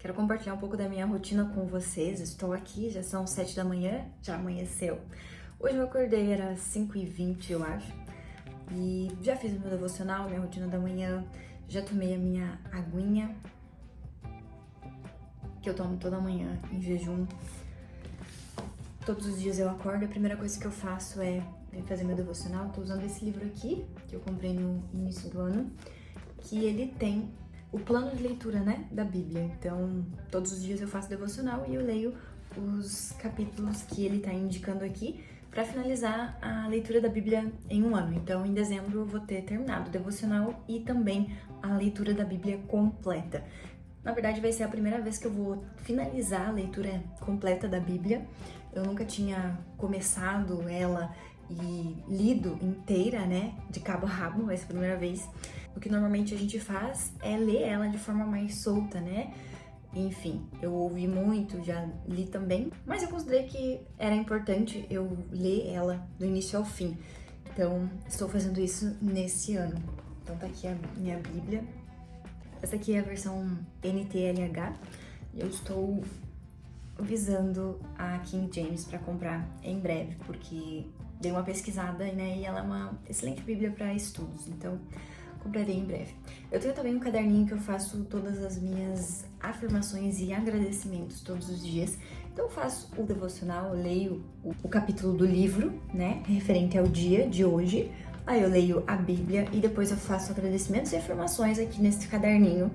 Quero compartilhar um pouco da minha rotina com vocês. Estou aqui, já são 7 da manhã, já amanheceu. Hoje eu acordei, era 5h20, eu acho. E já fiz o meu devocional, minha rotina da manhã. Já tomei a minha aguinha, que eu tomo toda manhã em jejum. Todos os dias eu acordo e a primeira coisa que eu faço é fazer meu devocional. Tô usando esse livro aqui, que eu comprei no início do ano, que ele tem o plano de leitura, né, da Bíblia. Então, todos os dias eu faço devocional e eu leio os capítulos que ele tá indicando aqui para finalizar a leitura da Bíblia em um ano. Então, em dezembro eu vou ter terminado o devocional e também a leitura da Bíblia completa. Na verdade, vai ser a primeira vez que eu vou finalizar a leitura completa da Bíblia. Eu nunca tinha começado ela e lido inteira, né, de cabo a rabo, vai ser a primeira vez. O que normalmente a gente faz é ler ela de forma mais solta, né? Enfim, eu ouvi muito, já li também, mas eu considerei que era importante eu ler ela do início ao fim. Então, estou fazendo isso nesse ano. Então tá aqui a minha Bíblia. Essa aqui é a versão NTLH. Eu estou visando a King James para comprar em breve, porque dei uma pesquisada, né, e ela é uma excelente Bíblia para estudos, então comprarei em breve. Eu tenho também um caderninho que eu faço todas as minhas afirmações e agradecimentos todos os dias. Então eu faço o devocional, eu leio o capítulo do livro, né, referente ao dia de hoje. Aí eu leio a Bíblia e depois eu faço agradecimentos e afirmações aqui nesse caderninho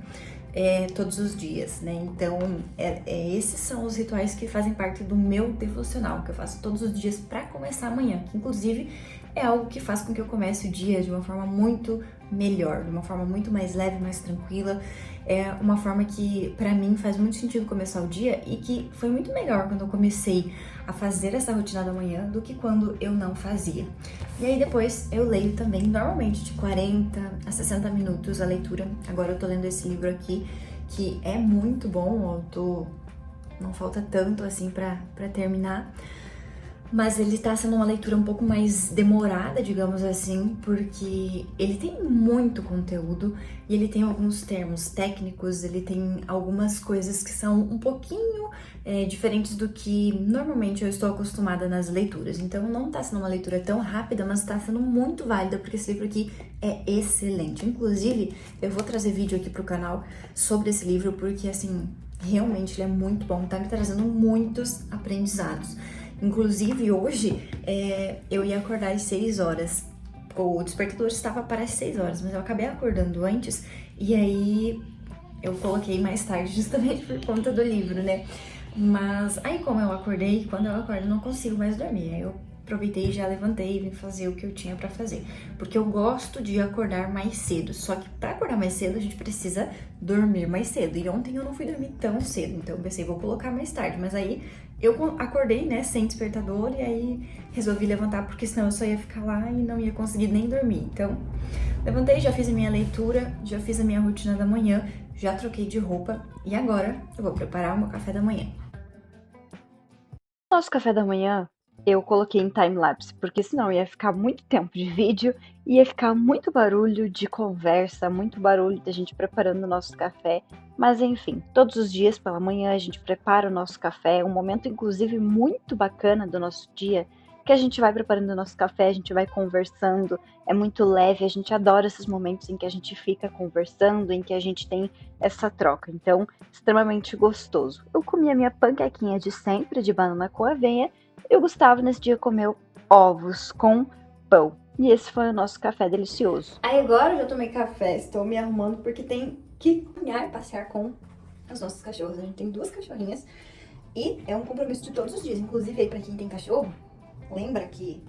todos os dias, né? Então, esses são os rituais que fazem parte do meu devocional, que eu faço todos os dias para começar amanhã, que inclusive é algo que faz com que eu comece o dia de uma forma muito melhor, de uma forma muito mais leve, mais tranquila. É uma forma que, para mim, faz muito sentido começar o dia e que foi muito melhor quando eu comecei a fazer essa rotina da manhã do que quando eu não fazia. E aí depois eu leio também, normalmente de 40 a 60 minutos a leitura. Agora eu tô lendo esse livro aqui, que é muito bom, não falta tanto assim pra terminar. Mas ele tá sendo uma leitura um pouco mais demorada, digamos assim, porque ele tem muito conteúdo e ele tem alguns termos técnicos, ele tem algumas coisas que são um pouquinho diferentes do que normalmente eu estou acostumada nas leituras. Então não tá sendo uma leitura tão rápida, mas tá sendo muito válida, porque esse livro aqui é excelente. Inclusive, eu vou trazer vídeo aqui pro canal sobre esse livro, porque assim, realmente ele é muito bom, tá me trazendo muitos aprendizados. Inclusive, hoje, eu ia acordar às 6 horas. O despertador estava para as 6 horas, mas eu acabei acordando antes. E aí, eu coloquei mais tarde, justamente por conta do livro, né? Mas aí, como eu acordei, quando eu acordo, eu não consigo mais dormir. Aí eu aproveitei e já levantei e vim fazer o que eu tinha pra fazer. Porque eu gosto de acordar mais cedo. Só que pra acordar mais cedo, a gente precisa dormir mais cedo. E ontem eu não fui dormir tão cedo. Então eu pensei, vou colocar mais tarde. Mas aí eu acordei, né, sem despertador. E aí resolvi levantar, porque senão eu só ia ficar lá e não ia conseguir nem dormir. Então levantei, já fiz a minha leitura, já fiz a minha rotina da manhã, já troquei de roupa. E agora eu vou preparar o meu café da manhã. Nosso café da manhã eu coloquei em time-lapse, porque senão ia ficar muito tempo de vídeo, ia ficar muito barulho de conversa, muito barulho da gente preparando o nosso café. Mas enfim, todos os dias pela manhã a gente prepara o nosso café, um momento inclusive muito bacana do nosso dia, que a gente vai preparando o nosso café, a gente vai conversando, é muito leve, a gente adora esses momentos em que a gente fica conversando, em que a gente tem essa troca, então, extremamente gostoso. Eu comi a minha panquequinha de sempre, de banana com aveia, e o Gustavo nesse dia comeu ovos com pão. E esse foi o nosso café delicioso. Aí agora eu já tomei café, estou me arrumando porque tem que caminhar e passear com as nossas cachorras. A gente tem 2 cachorrinhas e é um compromisso de todos os dias. Inclusive aí pra quem tem cachorro, lembra que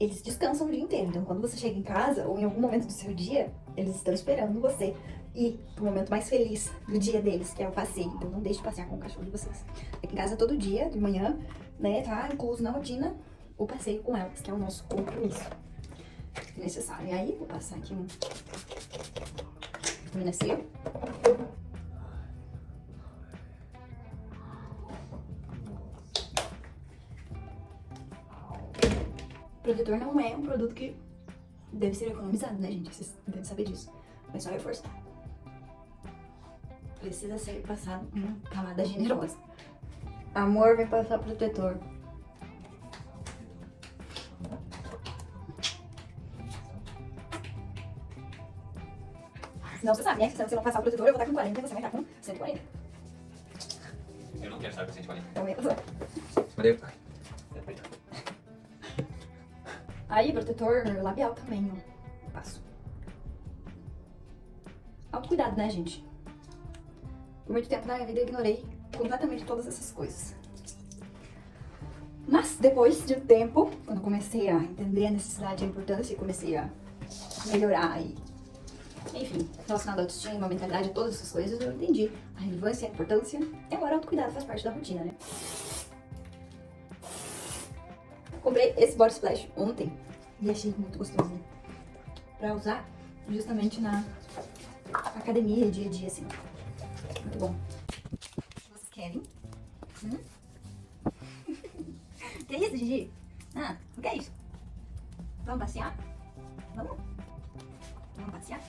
eles descansam o dia inteiro. Então quando você chega em casa ou em algum momento do seu dia, eles estão esperando você ir pro momento mais feliz do dia deles, que é o passeio. Então não deixe de passear com o cachorro de vocês. Aqui em casa todo dia, de manhã, né, tá incluso na rotina o passeio com elas, que é o nosso compromisso necessário. E aí, vou passar aqui um vitamina C. O protetor não é um produto que deve ser economizado, né, gente? Vocês devem saber disso. Mas só reforçar. precisa ser passado uma camada generosa. Amor vai passar protetor. Não, você sabe, né? Se você não passar o protetor, eu vou estar com 40 e você vai estar com 140. Eu não quero estar com 140. Então, eu vou. Valeu. Aí, protetor labial também, ó. Passo. Autocuidado, né, gente? Por muito tempo na minha vida eu ignorei completamente todas essas coisas. Mas depois de um tempo, quando eu comecei a entender a necessidade e a importância e comecei a melhorar e, enfim, relacionado à autoestima, à mentalidade, todas essas coisas, eu entendi a relevância e a importância. E agora o autocuidado faz parte da rotina, né? Comprei esse body splash ontem e achei muito gostosinho pra usar justamente na academia, dia a dia, assim. Muito bom. Vocês querem? Que isso, Gigi? Ah, o que é isso? Vamos passear? Vamos? Vamos passear?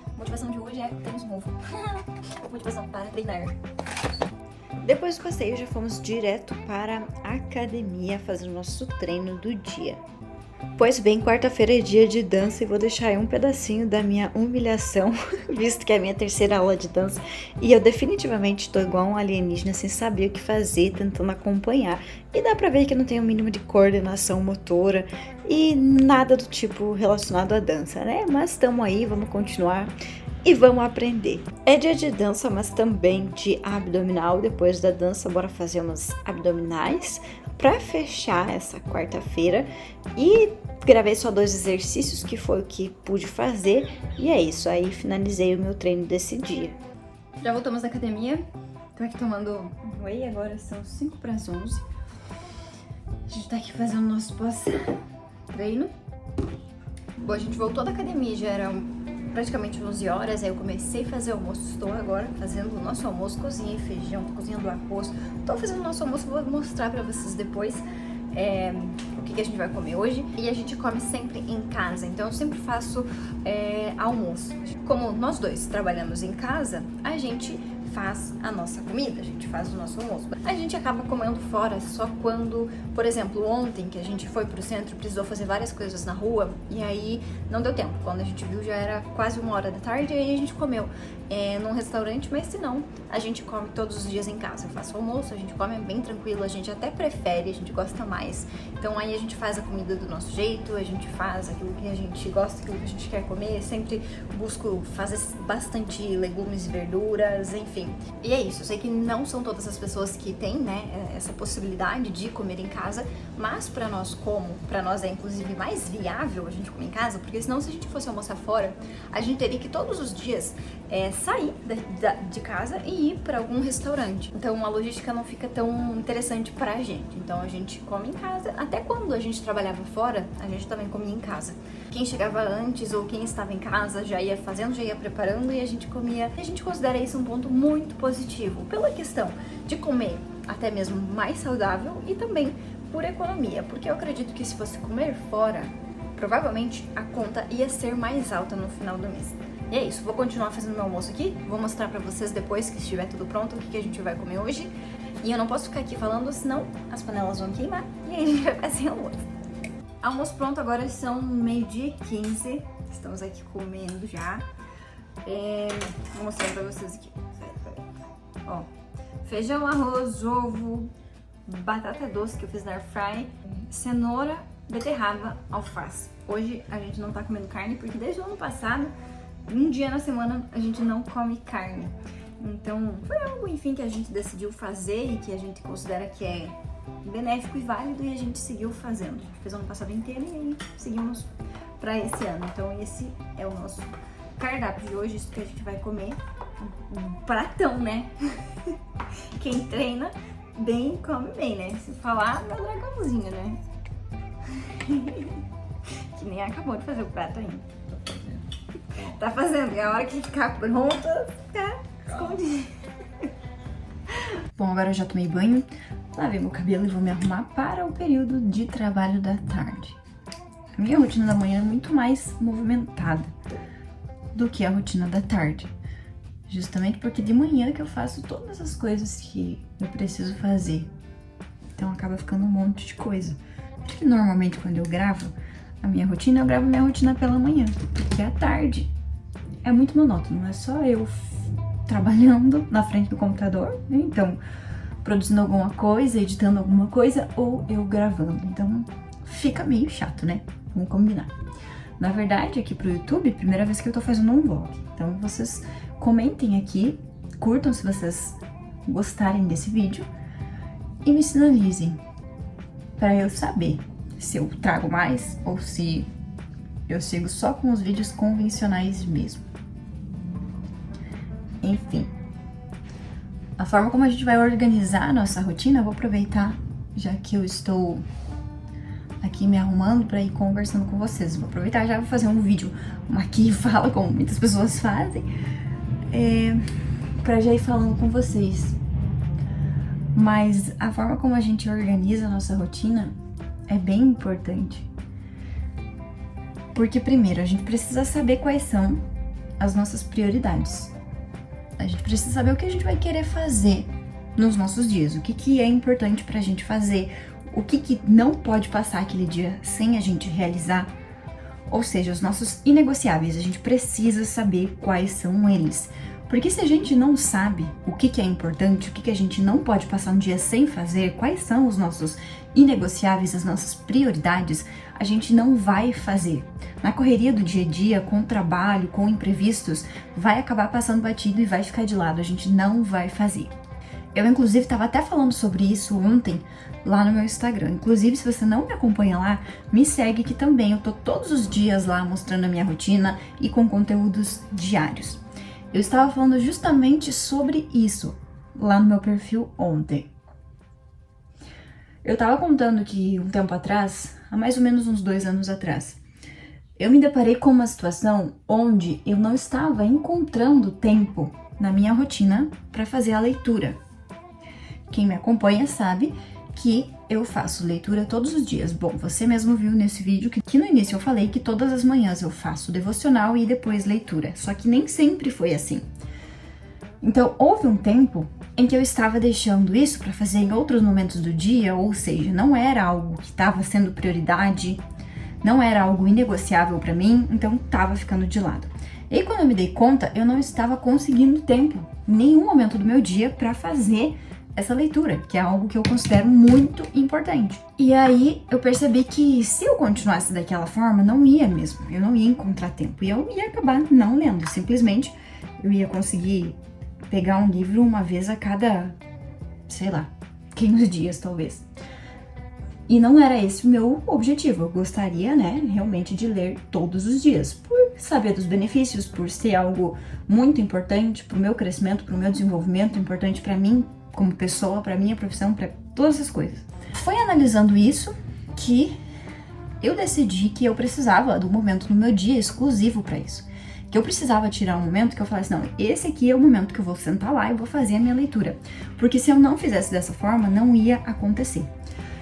A motivação de hoje é tênis novo. Motivação para treinar. Depois do passeio, já fomos direto para a academia fazer o nosso treino do dia. Pois bem, quarta-feira é dia de dança e vou deixar aí um pedacinho da minha humilhação, visto que é a minha terceira aula de dança e eu definitivamente tô igual um alienígena sem saber o que fazer, tentando acompanhar. E dá pra ver que eu não tenho o mínimo de coordenação motora e nada do tipo relacionado à dança, né? Mas estamos aí, vamos continuar e vamos aprender. É dia de dança, mas também de abdominal. Depois da dança, bora fazer umas abdominais para fechar essa quarta-feira. E gravei só 2 exercícios, que foi o que pude fazer. E é isso, aí finalizei o meu treino desse dia. Já voltamos da academia. Tô aqui tomando whey, agora são 5 para as 11. A gente tá aqui fazendo o nosso pós-treino. Bom, a gente voltou da academia, já era praticamente 11 horas, aí eu comecei a fazer almoço, estou agora fazendo o nosso almoço, cozinhei feijão, tô cozinhando arroz, tô fazendo o nosso almoço, vou mostrar pra vocês depois o que a gente vai comer hoje. E a gente come sempre em casa, então eu sempre faço almoço. Como nós dois trabalhamos em casa, a gente faz a nossa comida, a gente faz o nosso almoço. A gente acaba comendo fora só quando, por exemplo, ontem que a gente foi pro centro, precisou fazer várias coisas na rua e aí não deu tempo. Quando a gente viu já era quase 1h da tarde e aí a gente comeu num restaurante, mas se não, a gente come todos os dias em casa. Eu faço o almoço, a gente come bem tranquilo, a gente até prefere, a gente gosta mais. Então aí a gente faz a comida do nosso jeito, a gente faz aquilo que a gente gosta, aquilo que a gente quer comer, sempre busco fazer bastante legumes e verduras, enfim. E é isso, eu sei que não são todas as pessoas que têm, né, essa possibilidade de comer em casa, mas pra nós pra nós é inclusive mais viável a gente comer em casa, porque senão se a gente fosse almoçar fora, a gente teria que todos os dias sair de casa e ir pra algum restaurante. Então a logística não fica tão interessante pra gente. Então a gente come em casa, até quando a gente trabalhava fora, a gente também comia em casa. Quem chegava antes ou quem estava em casa já ia fazendo, já ia preparando e a gente comia. E a gente considera isso um ponto muito positivo, pela questão de comer até mesmo mais saudável e também por economia, porque eu acredito que se fosse comer fora, provavelmente a conta ia ser mais alta no final do mês. E é isso, vou continuar fazendo meu almoço aqui, vou mostrar pra vocês depois que estiver tudo pronto o que a gente vai comer hoje. E eu não posso ficar aqui falando, senão as panelas vão queimar e aí a gente vai ficar sem almoço. Almoço pronto, agora são 12h15, estamos aqui comendo já. Vou mostrar pra vocês aqui. Ó, feijão, arroz, ovo, batata doce que eu fiz na air fry, cenoura, beterraba, alface. Hoje a gente não tá comendo carne porque desde o ano passado, um dia na semana a gente não come carne. Então foi algo, enfim, que a gente decidiu fazer e que a gente considera que é benéfico e válido e a gente seguiu fazendo. A gente fez o ano passado inteiro e aí seguimos pra esse ano. Então esse é o nosso cardápio de hoje, isso que a gente vai comer. Um pratão, né? Quem treina bem, come bem, né? Se falar, dá dragãozinho, né? Que nem acabou de fazer o prato ainda. Tá fazendo, e a hora que ficar pronta, tá escondido. Bom, agora eu já tomei banho, lavei meu cabelo e vou me arrumar para o período de trabalho da tarde. A minha rotina da manhã é muito mais movimentada do que a rotina da tarde. Justamente porque de manhã que eu faço todas as coisas que eu preciso fazer. Então acaba ficando um monte de coisa. Porque normalmente quando eu gravo a minha rotina, eu gravo minha rotina pela manhã. Porque à tarde é muito monótono, é só eu trabalhando na frente do computador, né? Então produzindo alguma coisa, editando alguma coisa ou eu gravando. Então fica meio chato, né? Vamos combinar. Na verdade, aqui pro YouTube, primeira vez que eu tô fazendo um vlog. Então vocês comentem aqui, curtam se vocês gostarem desse vídeo e me sinalizem para eu saber se eu trago mais ou se eu sigo só com os vídeos convencionais mesmo. Enfim, a forma como a gente vai organizar a nossa rotina, eu vou aproveitar, já que eu estou aqui me arrumando para ir conversando com vocês. Vou aproveitar, já vou fazer um vídeo, uma aqui e fala, como muitas pessoas fazem, para já ir falando com vocês. Mas a forma como a gente organiza a nossa rotina é bem importante. Porque primeiro, a gente precisa saber quais são as nossas prioridades. A gente precisa saber o que a gente vai querer fazer nos nossos dias, o que é importante pra gente fazer, o que não pode passar aquele dia sem a gente realizar. Ou seja, os nossos inegociáveis, a gente precisa saber quais são eles. Porque se a gente não sabe o que é importante, o que a gente não pode passar um dia sem fazer, quais são os nossos inegociáveis, as nossas prioridades, a gente não vai fazer. Na correria do dia a dia, com o trabalho, com imprevistos, vai acabar passando batido e vai ficar de lado, a gente não vai fazer. Eu, inclusive, estava até falando sobre isso ontem lá no meu Instagram. Inclusive, se você não me acompanha lá, me segue que também eu tô todos os dias lá mostrando a minha rotina e com conteúdos diários. Eu estava falando justamente sobre isso lá no meu perfil ontem. Eu estava contando que um tempo atrás, há mais ou menos uns 2 anos atrás, eu me deparei com uma situação onde eu não estava encontrando tempo na minha rotina para fazer a leitura. Quem me acompanha sabe que eu faço leitura todos os dias. Bom, você mesmo viu nesse vídeo que no início eu falei que todas as manhãs eu faço devocional e depois leitura, só que nem sempre foi assim. Então, houve um tempo em que eu estava deixando isso para fazer em outros momentos do dia, ou seja, não era algo que estava sendo prioridade, não era algo inegociável para mim, então estava ficando de lado. E quando eu me dei conta, eu não estava conseguindo tempo, em nenhum momento do meu dia, para fazer essa leitura, que é algo que eu considero muito importante. E aí eu percebi que se eu continuasse daquela forma, não ia mesmo, eu não ia encontrar tempo e eu ia acabar não lendo, simplesmente eu ia conseguir pegar um livro uma vez a cada, sei lá, 15 dias talvez. E não era esse o meu objetivo, eu gostaria, né, realmente de ler todos os dias, por saber dos benefícios, por ser algo muito importante pro meu crescimento, pro meu desenvolvimento, importante para mim como pessoa, para minha profissão, para todas as coisas. Foi analisando isso que eu decidi que eu precisava de um momento no meu dia exclusivo para isso. Que eu precisava tirar um momento que eu falasse, não, esse aqui é o momento que eu vou sentar lá e vou fazer a minha leitura. Porque se eu não fizesse dessa forma, não ia acontecer.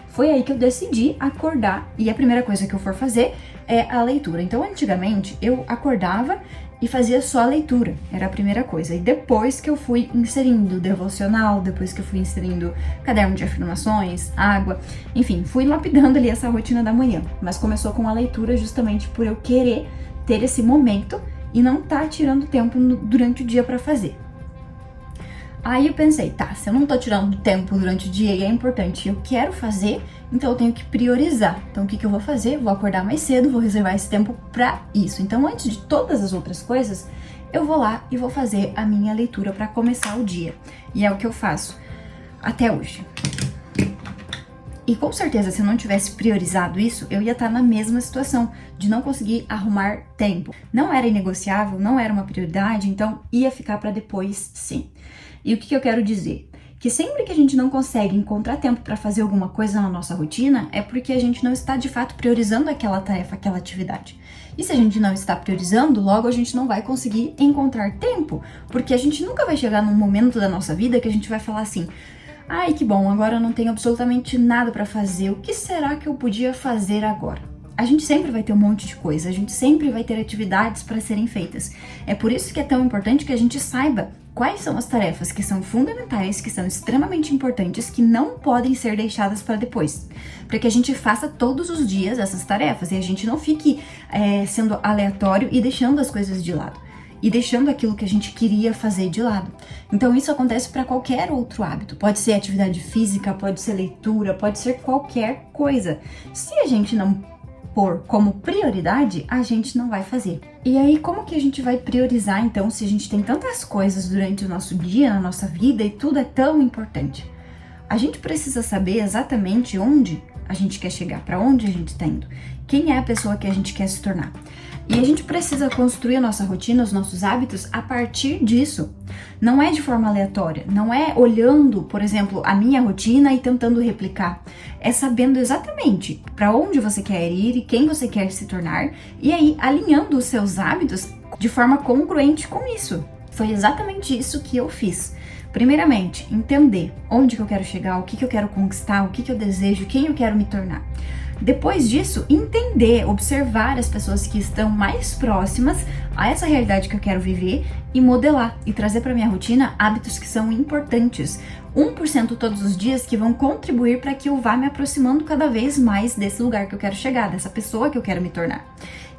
Foi aí que eu decidi acordar e a primeira coisa que eu for fazer é a leitura. Então, antigamente, eu acordava e fazia só a leitura, era a primeira coisa. E depois que eu fui inserindo devocional, depois que eu fui inserindo caderno de afirmações, água, enfim, fui lapidando ali essa rotina da manhã. Mas começou com a leitura justamente por eu querer ter esse momento e não tá tirando tempo durante o dia para fazer. Aí eu pensei, tá, se eu não tô tirando tempo durante o dia e é importante, eu quero fazer, então eu tenho que priorizar. Então o que eu vou fazer? Vou acordar mais cedo, vou reservar esse tempo pra isso. Então antes de todas as outras coisas, eu vou lá e vou fazer a minha leitura pra começar o dia. E é o que eu faço até hoje. E com certeza, se eu não tivesse priorizado isso, eu ia estar na mesma situação, de não conseguir arrumar tempo. Não era inegociável, não era uma prioridade, então ia ficar pra depois sim. E o que eu quero dizer? Que sempre que a gente não consegue encontrar tempo para fazer alguma coisa na nossa rotina, é porque a gente não está de fato priorizando aquela tarefa, aquela atividade. E se a gente não está priorizando, logo a gente não vai conseguir encontrar tempo, porque a gente nunca vai chegar num momento da nossa vida que a gente vai falar assim, Ai, que bom, agora eu não tenho absolutamente nada pra fazer. O que será que eu podia fazer agora? A gente sempre vai ter um monte de coisa, a gente sempre vai ter atividades para serem feitas. É por isso que é tão importante que a gente saiba quais são as tarefas que são fundamentais, que são extremamente importantes, que não podem ser deixadas para depois. Para que a gente faça todos os dias essas tarefas e a gente não fique sendo aleatório e deixando as coisas de lado. E deixando aquilo que a gente queria fazer de lado. Então isso acontece para qualquer outro hábito. Pode ser atividade física, pode ser leitura, pode ser qualquer coisa. Se a gente não pôr como prioridade, a gente não vai fazer. E aí, como que a gente vai priorizar, então, se a gente tem tantas coisas durante o nosso dia, na nossa vida, e tudo é tão importante? A gente precisa saber exatamente onde a gente quer chegar, para onde a gente está indo, quem é a pessoa que a gente quer se tornar. E a gente precisa construir a nossa rotina, os nossos hábitos a partir disso. Não é de forma aleatória, não é olhando, por exemplo, a minha rotina e tentando replicar. É sabendo exatamente para onde você quer ir e quem você quer se tornar e aí alinhando os seus hábitos de forma congruente com isso. Foi exatamente isso que eu fiz. Primeiramente, entender onde que eu quero chegar, o que eu quero conquistar, o que eu desejo, quem eu quero me tornar. Depois disso, entender, observar as pessoas que estão mais próximas a essa realidade que eu quero viver e modelar e trazer para minha rotina hábitos que são importantes, 1% todos os dias que vão contribuir para que eu vá me aproximando cada vez mais desse lugar que eu quero chegar, dessa pessoa que eu quero me tornar.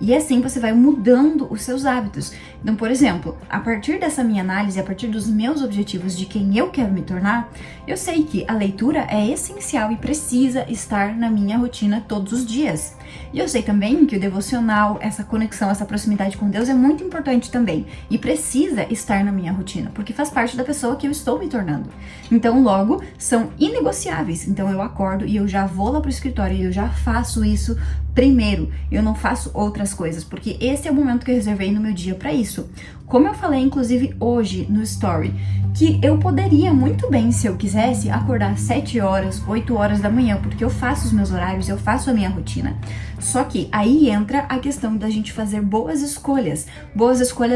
E assim você vai mudando os seus hábitos. Então, por exemplo, a partir dessa minha análise, a partir dos meus objetivos de quem eu quero me tornar, eu sei que a leitura é essencial e precisa estar na minha rotina todos os dias. E eu sei também que o devocional, essa conexão, essa proximidade com Deus é muito importante também e precisa estar na minha rotina, porque faz parte da pessoa que eu estou me tornando. Então, logo, são inegociáveis. Então, eu acordo e eu já vou lá pro escritório e eu já faço isso primeiro. Eu não faço outras coisas, porque esse é o momento que eu reservei no meu dia para isso. Como eu falei, inclusive, hoje no Story, que eu poderia muito bem, se eu quisesse, acordar às 7 horas, 8 horas da manhã, porque eu faço os meus horários, eu faço a minha rotina. Só que aí entra a questão da gente fazer boas escolhas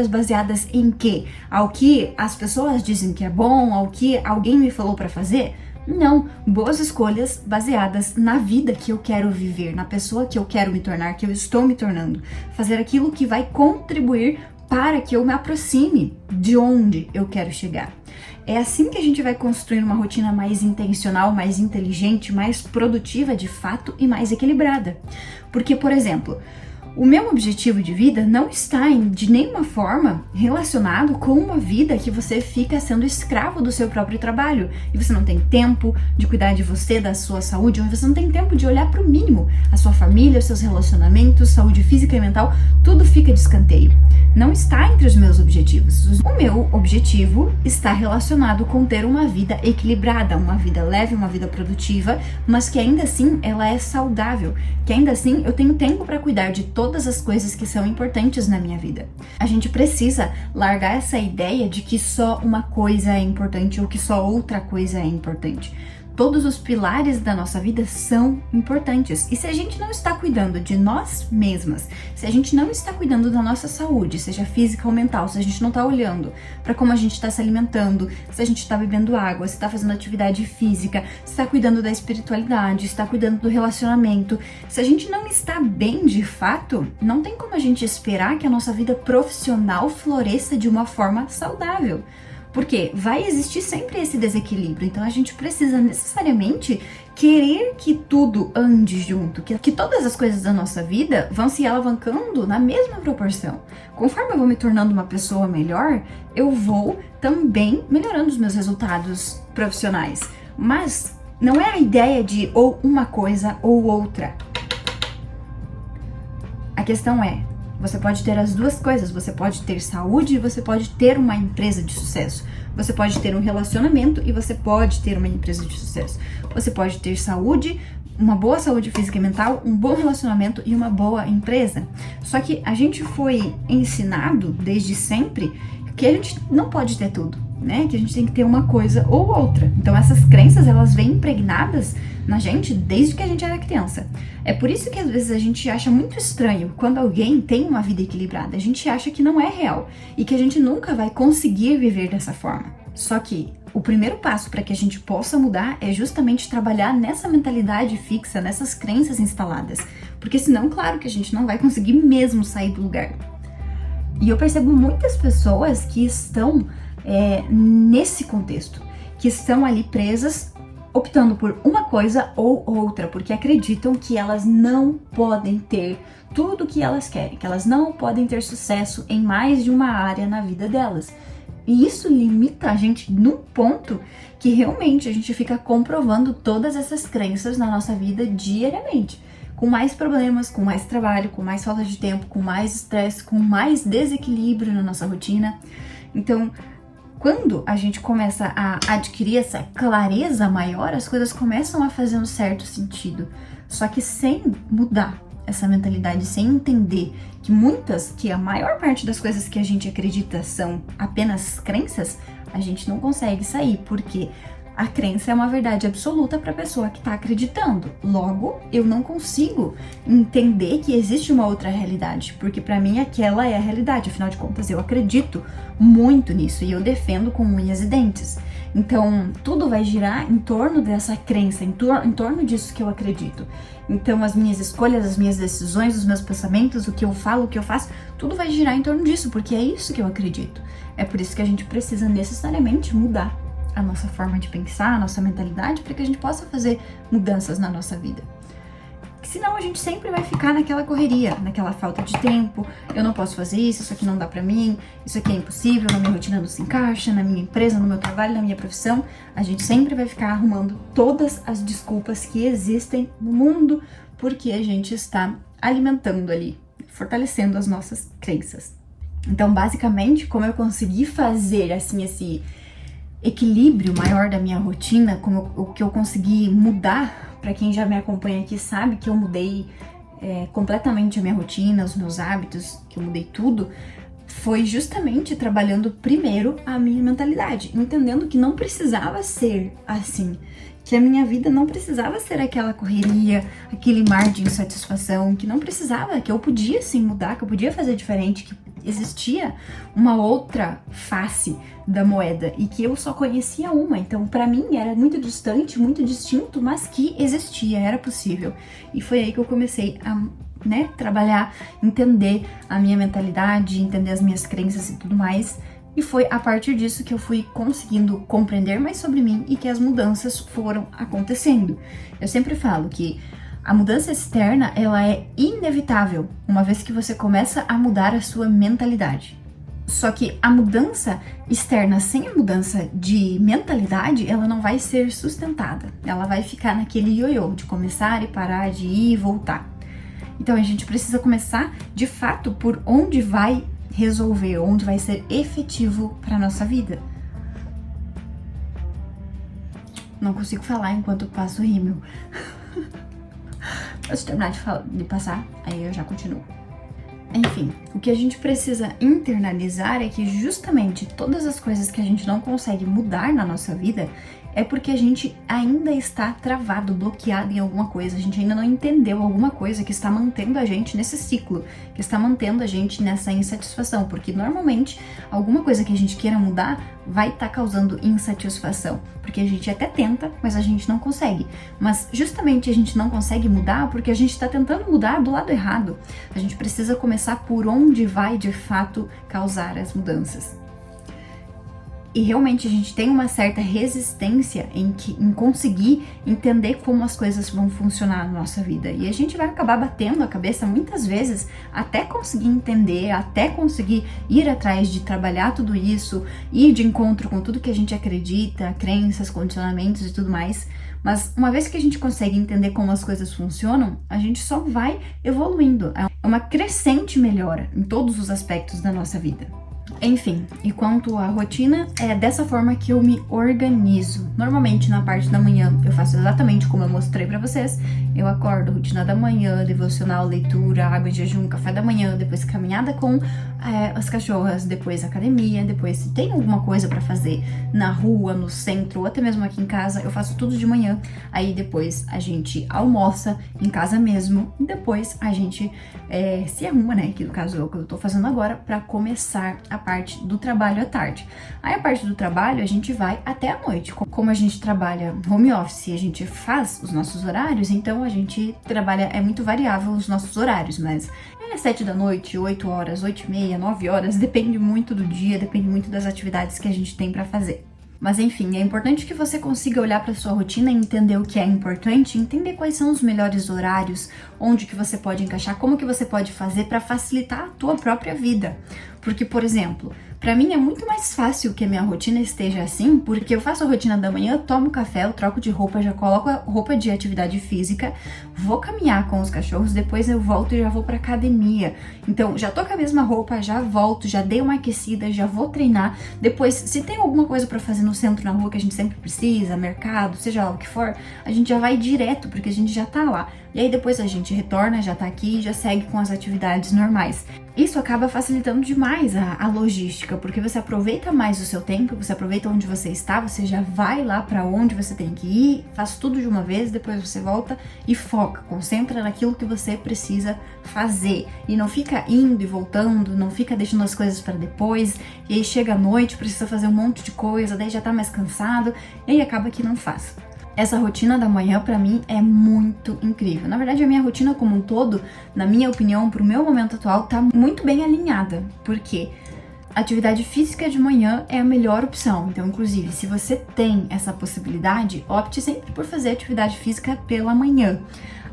baseadas em quê? Ao que as pessoas dizem que é bom, ao que alguém me falou para fazer? Não, boas escolhas baseadas na vida que eu quero viver, na pessoa que eu quero me tornar, que eu estou me tornando. Fazer aquilo que vai contribuir para que eu me aproxime de onde eu quero chegar. É assim que a gente vai construir uma rotina mais intencional, mais inteligente, mais produtiva de fato e mais equilibrada. Porque, por exemplo, o meu objetivo de vida não está de nenhuma forma relacionado com uma vida que você fica sendo escravo do seu próprio trabalho e você não tem tempo de cuidar de você, da sua saúde, ou você não tem tempo de olhar para o mínimo, a sua família, os seus relacionamentos, saúde física e mental, tudo fica de escanteio. Não está entre os meus objetivos. O meu objetivo está relacionado com ter uma vida equilibrada, uma vida leve, uma vida produtiva, mas que ainda assim ela é saudável, que ainda assim eu tenho tempo para cuidar de todas as coisas que são importantes na minha vida. A gente precisa largar essa ideia de que só uma coisa é importante ou que só outra coisa é importante. Todos os pilares da nossa vida são importantes. E se a gente não está cuidando de nós mesmas, se a gente não está cuidando da nossa saúde, seja física ou mental, se a gente não está olhando para como a gente está se alimentando, se a gente está bebendo água, se está fazendo atividade física, se está cuidando da espiritualidade, se está cuidando do relacionamento, se a gente não está bem de fato, não tem como a gente esperar que a nossa vida profissional floresça de uma forma saudável. Porque vai existir sempre esse desequilíbrio, então a gente precisa necessariamente querer que tudo ande junto, que todas as coisas da nossa vida vão se alavancando na mesma proporção. Conforme eu vou me tornando uma pessoa melhor, eu vou também melhorando os meus resultados profissionais. Mas não é a ideia de ou uma coisa ou outra. A questão é, você pode ter as duas coisas, você pode ter saúde e você pode ter uma empresa de sucesso. Você pode ter um relacionamento e você pode ter uma empresa de sucesso. Você pode ter saúde, uma boa saúde física e mental, um bom relacionamento e uma boa empresa. Só que a gente foi ensinado desde sempre que a gente não pode ter tudo, né? Que a gente tem que ter uma coisa ou outra. Então essas crenças, elas vêm impregnadas na gente desde que a gente era criança. É por isso que às vezes a gente acha muito estranho quando alguém tem uma vida equilibrada. A gente acha que não é real e que a gente nunca vai conseguir viver dessa forma. Só que o primeiro passo para que a gente possa mudar é justamente trabalhar nessa mentalidade fixa, nessas crenças instaladas. Porque senão, claro que a gente não vai conseguir mesmo sair do lugar. E eu percebo muitas pessoas que estão nesse contexto, que estão ali presas, optando por uma coisa ou outra, porque acreditam que elas não podem ter tudo o que elas querem, que elas não podem ter sucesso em mais de uma área na vida delas. E isso limita a gente num ponto que realmente a gente fica comprovando todas essas crenças na nossa vida diariamente. Com mais problemas, com mais trabalho, com mais falta de tempo, com mais estresse, com mais desequilíbrio na nossa rotina. Então, quando a gente começa a adquirir essa clareza maior, as coisas começam a fazer um certo sentido. Só que sem mudar essa mentalidade, sem entender que a maior parte das coisas que a gente acredita são apenas crenças, a gente não consegue sair, porque a crença é uma verdade absoluta para a pessoa que está acreditando. Logo, eu não consigo entender que existe uma outra realidade, porque para mim aquela é a realidade. Afinal de contas, eu acredito muito nisso e eu defendo com unhas e dentes. Então, tudo vai girar em torno dessa crença, em torno disso que eu acredito. Então, as minhas escolhas, as minhas decisões, os meus pensamentos, o que eu falo, o que eu faço, tudo vai girar em torno disso, porque é isso que eu acredito. É por isso que a gente precisa necessariamente mudar a nossa forma de pensar, a nossa mentalidade, para que a gente possa fazer mudanças na nossa vida. Senão a gente sempre vai ficar naquela correria, naquela falta de tempo, eu não posso fazer isso aqui não dá pra mim, isso aqui é impossível, na minha rotina não se encaixa, na minha empresa, no meu trabalho, na minha profissão. A gente sempre vai ficar arrumando todas as desculpas que existem no mundo, porque a gente está alimentando ali, fortalecendo as nossas crenças. Então, basicamente, como eu consegui fazer assim esse equilíbrio maior da minha rotina, como o que eu consegui mudar. Para quem já me acompanha aqui sabe que eu mudei completamente a minha rotina, os meus hábitos, que eu mudei tudo, foi justamente trabalhando primeiro a minha mentalidade, entendendo que não precisava ser assim, que a minha vida não precisava ser aquela correria, aquele mar de insatisfação, que não precisava, que eu podia sim mudar, que eu podia fazer diferente, que existia uma outra face da moeda e que eu só conhecia uma. Então, para mim era muito distante, muito distinto, mas que existia, era possível. E foi aí que eu comecei a trabalhar, entender a minha mentalidade, entender as minhas crenças e tudo mais. E foi a partir disso que eu fui conseguindo compreender mais sobre mim e que as mudanças foram acontecendo. Eu sempre falo que a mudança externa, ela é inevitável, uma vez que você começa a mudar a sua mentalidade. Só que a mudança externa sem a mudança de mentalidade, ela não vai ser sustentada. Ela vai ficar naquele ioiô de começar e parar, de ir e voltar. Então a gente precisa começar, de fato, por onde vai resolver, onde vai ser efetivo para nossa vida. Não consigo falar enquanto passo o rímel. Se terminar de passar, aí eu já continuo. Enfim, o que a gente precisa internalizar é que justamente todas as coisas que a gente não consegue mudar na nossa vida é porque a gente ainda está travado, bloqueado em alguma coisa, a gente ainda não entendeu alguma coisa que está mantendo a gente nesse ciclo, que está mantendo a gente nessa insatisfação, porque normalmente alguma coisa que a gente queira mudar vai estar causando insatisfação, porque a gente até tenta, mas a gente não consegue. Mas justamente a gente não consegue mudar porque a gente está tentando mudar do lado errado. A gente precisa começar por onde vai de fato causar as mudanças. E realmente a gente tem uma certa resistência em conseguir entender como as coisas vão funcionar na nossa vida. E a gente vai acabar batendo a cabeça muitas vezes até conseguir entender, até conseguir ir atrás de trabalhar tudo isso, ir de encontro com tudo que a gente acredita, crenças, condicionamentos e tudo mais. Mas uma vez que a gente consegue entender como as coisas funcionam, a gente só vai evoluindo. É uma crescente melhora em todos os aspectos da nossa vida. Enfim, e quanto à rotina, é dessa forma que eu me organizo. Normalmente na parte da manhã eu faço exatamente como eu mostrei pra vocês, Eu acordo, rotina da manhã, devocional, leitura, água em jejum, café da manhã, depois caminhada com as cachorras, depois academia, depois se tem alguma coisa pra fazer na rua, no centro, ou até mesmo aqui em casa, eu faço tudo de manhã. Aí depois a gente almoça em casa mesmo, e depois a gente se arruma, né, que no caso é o que eu tô fazendo agora, pra começar a parte do trabalho à tarde. Aí a parte do trabalho a gente vai até a noite. Como a gente trabalha home office, a gente faz os nossos horários, então a gente trabalha, é muito variável os nossos horários, mas 7 da noite, 8 horas, 8h30, 9 horas, depende muito do dia, depende muito das atividades que a gente tem pra fazer. Mas enfim, é importante que você consiga olhar para sua rotina e entender o que é importante, entender quais são os melhores horários, onde que você pode encaixar, como que você pode fazer para facilitar a tua própria vida. Porque, por exemplo, para mim é muito mais fácil que a minha rotina esteja assim, porque eu faço a rotina da manhã, tomo café, eu troco de roupa, já coloco a roupa de atividade física, vou caminhar com os cachorros, depois eu volto e já vou pra academia. Então, já tô com a mesma roupa, já volto, já dei uma aquecida, já vou treinar. Depois, se tem alguma coisa pra fazer no centro, na rua, que a gente sempre precisa, mercado, seja lá o que for, a gente já vai direto, porque a gente já tá lá. E aí depois a gente retorna, já tá aqui e já segue com as atividades normais. Isso acaba facilitando demais a logística, porque você aproveita mais o seu tempo, você aproveita onde você está, você já vai lá pra onde você tem que ir, faz tudo de uma vez, depois você volta e foca, concentra naquilo que você precisa fazer. E não fica indo e voltando, não fica deixando as coisas para depois, e aí chega a noite, precisa fazer um monte de coisa, daí já tá mais cansado, e aí acaba que não faz. Essa rotina da manhã, pra mim, é muito incrível. Na verdade, a minha rotina como um todo, na minha opinião, pro meu momento atual, tá muito bem alinhada. Porque atividade física de manhã é a melhor opção. Então, inclusive, se você tem essa possibilidade, opte sempre por fazer atividade física pela manhã.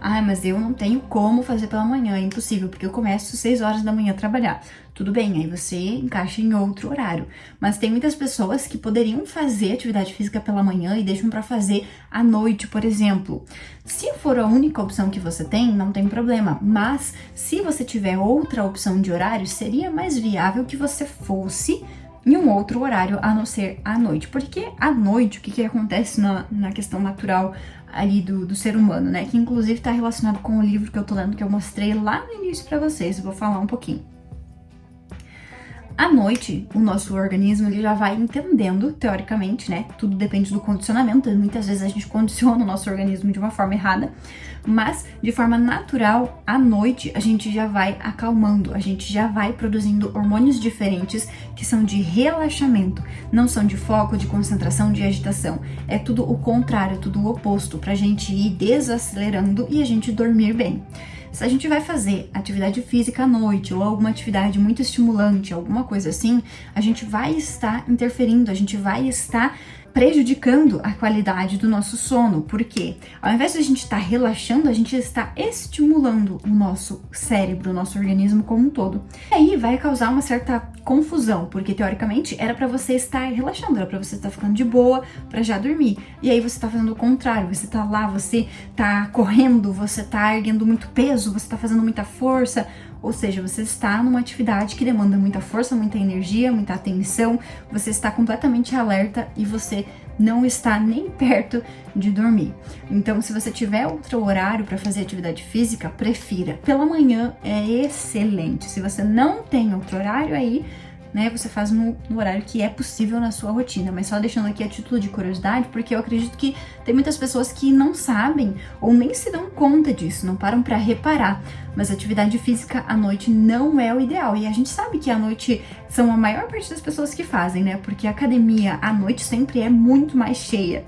Ah, mas eu não tenho como fazer pela manhã, é impossível, porque eu começo 6 horas da manhã a trabalhar. Tudo bem, aí você encaixa em outro horário. Mas tem muitas pessoas que poderiam fazer atividade física pela manhã e deixam pra fazer à noite, por exemplo. Se for a única opção que você tem, não tem problema. Mas se você tiver outra opção de horário, seria mais viável que você fosse em um outro horário, a não ser à noite. Porque à noite, o que acontece na questão natural ali do ser humano, né? Que inclusive tá relacionado com o livro que eu tô lendo, que eu mostrei lá no início pra vocês. Eu vou falar um pouquinho. À noite, o nosso organismo ele já vai entendendo, teoricamente, né? Tudo depende do condicionamento. Muitas vezes a gente condiciona o nosso organismo de uma forma errada, mas de forma natural, à noite a gente já vai acalmando, a gente já vai produzindo hormônios diferentes que são de relaxamento, não são de foco, de concentração, de agitação. É tudo o contrário, tudo o oposto, pra gente ir desacelerando e a gente dormir bem. Se a gente vai fazer atividade física à noite ou alguma atividade muito estimulante, alguma coisa assim, a gente vai estar interferindo, a gente vai estar prejudicando a qualidade do nosso sono. Por quê? Ao invés de a gente estar relaxando, a gente está estimulando o nosso cérebro, o nosso organismo como um todo. E aí vai causar uma certa confusão, porque teoricamente era para você estar relaxando, era para você estar ficando de boa, para já dormir. E aí você tá fazendo o contrário, você tá lá, você tá correndo, você tá erguendo muito peso, você tá fazendo muita força. Ou seja, você está numa atividade que demanda muita força, muita energia, muita atenção, você está completamente alerta e você não está nem perto de dormir. Então, se você tiver outro horário para fazer atividade física, prefira. Pela manhã é excelente. Se você não tem outro horário, aí né, você faz no horário que é possível na sua rotina, mas só deixando aqui a título de curiosidade, porque eu acredito que tem muitas pessoas que não sabem ou nem se dão conta disso, não param para reparar, mas atividade física à noite não é o ideal, e a gente sabe que à noite são a maior parte das pessoas que fazem, né, porque a academia à noite sempre é muito mais cheia.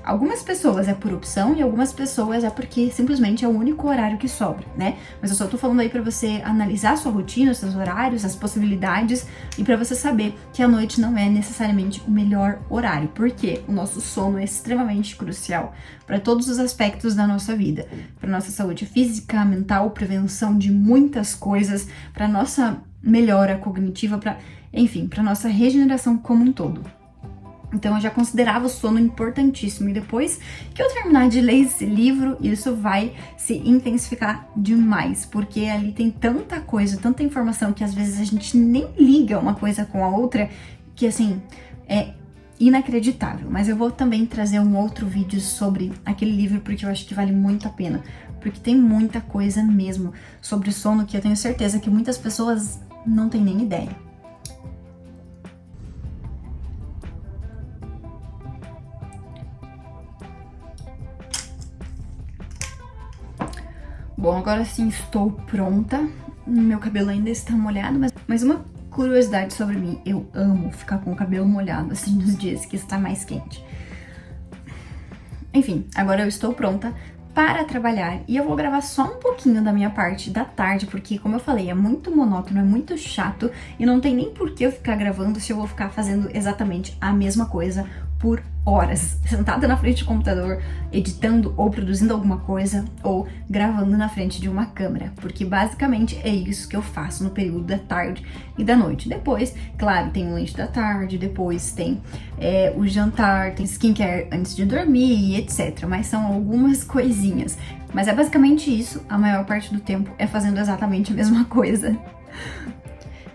Algumas pessoas é por opção e algumas pessoas é porque simplesmente é o único horário que sobra, né? Mas eu só tô falando aí pra você analisar a sua rotina, os seus horários, as possibilidades e pra você saber que a noite não é necessariamente o melhor horário, porque o nosso sono é extremamente crucial para todos os aspectos da nossa vida, para nossa saúde física, mental, prevenção de muitas coisas, para nossa melhora cognitiva, para nossa regeneração como um todo. Então eu já considerava o sono importantíssimo, e depois que eu terminar de ler esse livro, isso vai se intensificar demais, porque ali tem tanta coisa, tanta informação que às vezes a gente nem liga uma coisa com a outra, que assim, inacreditável. Mas eu vou também trazer um outro vídeo sobre aquele livro, porque eu acho que vale muito a pena. Porque tem muita coisa mesmo sobre sono que eu tenho certeza que muitas pessoas não têm nem ideia. Bom, agora sim estou pronta. Meu cabelo ainda está molhado, mas uma curiosidade sobre mim, eu amo ficar com o cabelo molhado, assim, nos dias que está mais quente. Enfim, agora eu estou pronta para trabalhar e eu vou gravar só um pouquinho da minha parte da tarde, porque, como eu falei, é muito monótono, é muito chato e não tem nem por que eu ficar gravando se eu vou ficar fazendo exatamente a mesma coisa por horas, sentada na frente do computador, editando ou produzindo alguma coisa, ou gravando na frente de uma câmera, porque basicamente é isso que eu faço no período da tarde e da noite. Depois, claro, tem o lanche da tarde, depois tem o jantar, tem skincare antes de dormir e etc, mas são algumas coisinhas. Mas é basicamente isso, a maior parte do tempo é fazendo exatamente a mesma coisa.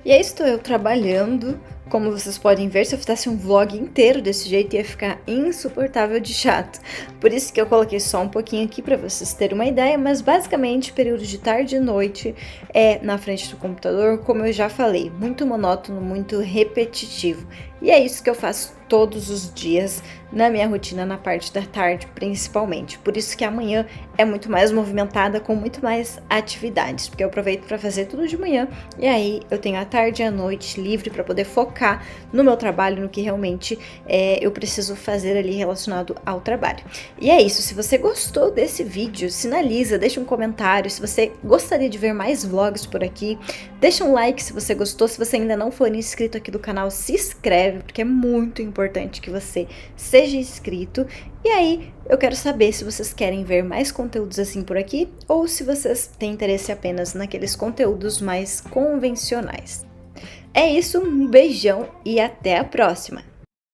E aí estou eu trabalhando. Como vocês podem ver, se eu fizesse um vlog inteiro desse jeito, ia ficar insuportável de chato. Por isso que eu coloquei só um pouquinho aqui para vocês terem uma ideia, mas basicamente, período de tarde e noite é na frente do computador, como eu já falei, muito monótono, muito repetitivo. E é isso que eu faço todos os dias na minha rotina, na parte da tarde principalmente. Por isso que amanhã é muito mais movimentada, com muito mais atividades, porque eu aproveito para fazer tudo de manhã e aí eu tenho a tarde e a noite livre para poder focar no meu trabalho, no que realmente eu preciso fazer ali relacionado ao trabalho. E é isso, se você gostou desse vídeo, sinaliza, deixa um comentário. Se você gostaria de ver mais vlogs por aqui, deixa um like se você gostou. Se você ainda não for inscrito aqui do canal, se inscreve, porque é muito importante que você seja inscrito. E aí, eu quero saber se vocês querem ver mais conteúdos assim por aqui, ou se vocês têm interesse apenas naqueles conteúdos mais convencionais. É isso, um beijão e até a próxima!